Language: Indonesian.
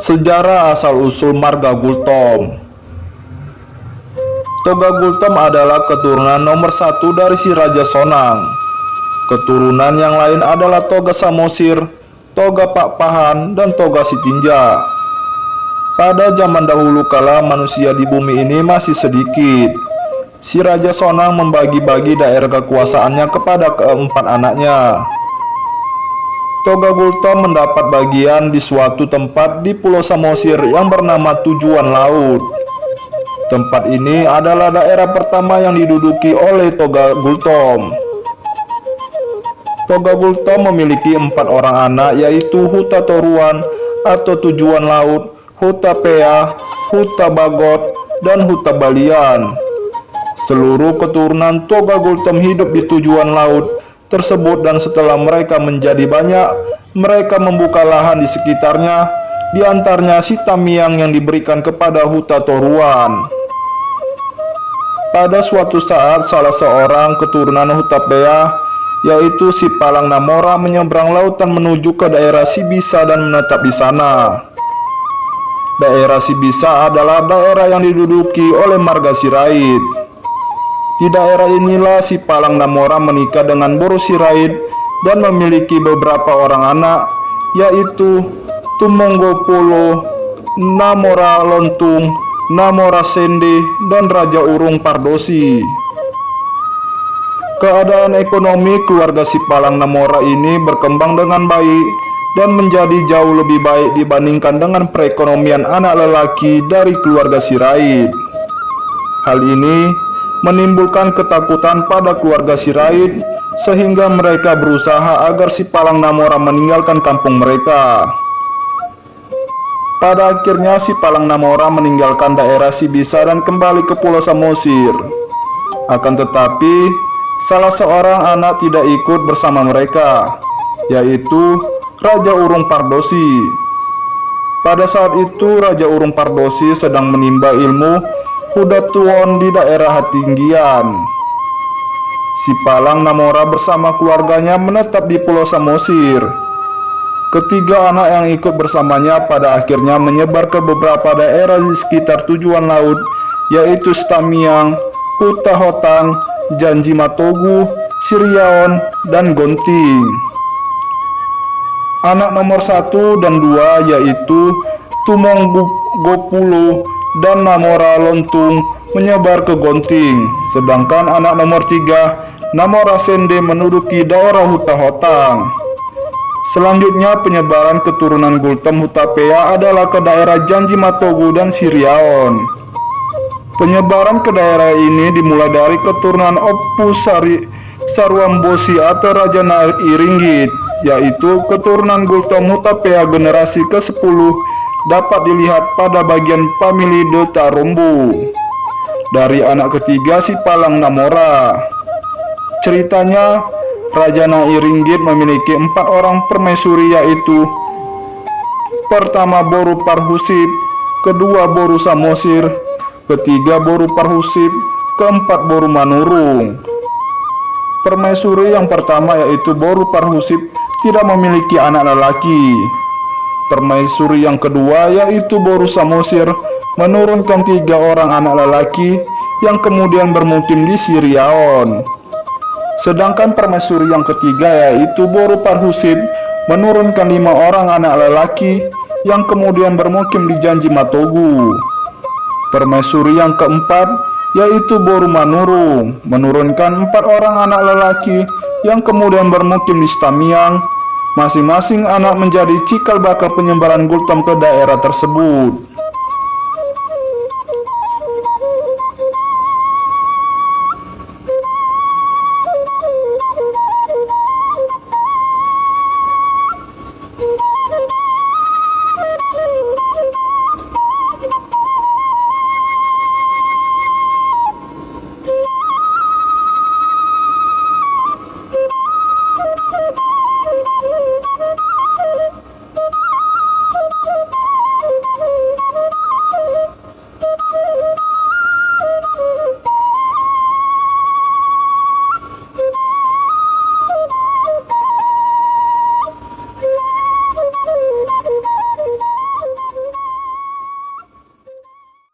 Sejarah asal-usul marga Gultom. Toga Gultom adalah keturunan nomor satu dari si Raja Sonang. Keturunan yang lain adalah Toga Samosir, Toga Pakpahan, dan Toga Sitinja. Pada zaman dahulu kala manusia di bumi ini masih sedikit. Si Raja Sonang membagi-bagi daerah kekuasaannya kepada keempat anaknya. Toga Gultom mendapat bagian di suatu tempat di Pulau Samosir yang bernama Tujuan Laut. Tempat ini adalah daerah pertama yang diduduki oleh Toga Gultom. Toga Gultom memiliki 4 orang anak, yaitu Huta Toruan atau Tujuan Laut, Huta Pea, Huta Bagot, dan Huta Balian. Seluruh keturunan Toga Gultom hidup di Tujuan Laut tersebut, dan setelah mereka menjadi banyak, mereka membuka lahan di sekitarnya, di antaranya si Tamiang yang diberikan kepada Huta Toruan. Pada suatu saat, salah seorang keturunan Huta Pea, yaitu si Palang Namora, menyeberang lautan menuju ke daerah Sibisa dan menetap di sana. Daerah Sibisa adalah daerah yang diduduki oleh marga Sirait. Di daerah inilah si Palang Namora menikah dengan Boru Sirait dan memiliki beberapa orang anak, yaitu Tumonggopolo, Namora Lontung, Namora Sende, dan Raja Urung Pardosi. Keadaan ekonomi keluarga si Palang Namora ini berkembang dengan baik dan menjadi jauh lebih baik dibandingkan dengan perekonomian anak lelaki dari keluarga Sirait. Hal ini menimbulkan ketakutan pada keluarga Sirait, sehingga mereka berusaha agar si Palang Namora meninggalkan kampung mereka. Pada akhirnya si Palang Namora meninggalkan daerah Sibisa dan kembali ke Pulau Samosir. Akan tetapi, salah seorang anak tidak ikut bersama mereka, yaitu Raja Urung Pardosi. Pada saat itu Raja Urung Pardosi sedang menimba ilmu Hudatuwon di daerah Hatinggian. Si Palang Namora bersama keluarganya menetap di Pulau Samosir. Ketiga anak yang ikut bersamanya pada akhirnya menyebar ke beberapa daerah di sekitar Tujuan Laut, yaitu Stamiang, Huta Hotang, Janji Matogu, Siriaon, dan Gonting. Anak nomor 1 dan 2 yaitu Tumonggopulo dan Namora Lontung menyebar ke Gonting, sedangkan anak nomor 3, Namora Sende, menduduki daerah Huta Hotang. Selanjutnya penyebaran keturunan Gultom Huta Pea adalah ke daerah Janji Matogu dan Siriaon. Penyebaran ke daerah ini dimulai dari keturunan Opu Sarwambosi atau Raja Nairinggit, yaitu keturunan Gultom Huta Pea generasi ke-10, dapat dilihat pada bagian famili de Tarombo. Dari anak ketiga si Palang Namora. Ceritanya, Raja Nairinggit memiliki 4 orang permaisuri, yaitu pertama Boru Parhusip, kedua Boru Samosir, ketiga Boru Parhusip, keempat Boru Manurung. Permaisuri yang pertama yaitu Boru Parhusip tidak memiliki anak lelaki. Permaisuri yang kedua yaitu Boru Samosir menurunkan 3 orang anak lelaki yang kemudian bermukim di Siriaon. Sedangkan permaisuri yang ketiga yaitu Boru Parhusip menurunkan 5 orang anak lelaki yang kemudian bermukim di Janji Matogu. Permaisuri yang keempat yaitu Boru Manurung menurunkan 4 orang anak lelaki yang kemudian bermukim di Stamiang. Masing-masing anak menjadi cikal bakal penyebaran Gultom ke daerah tersebut.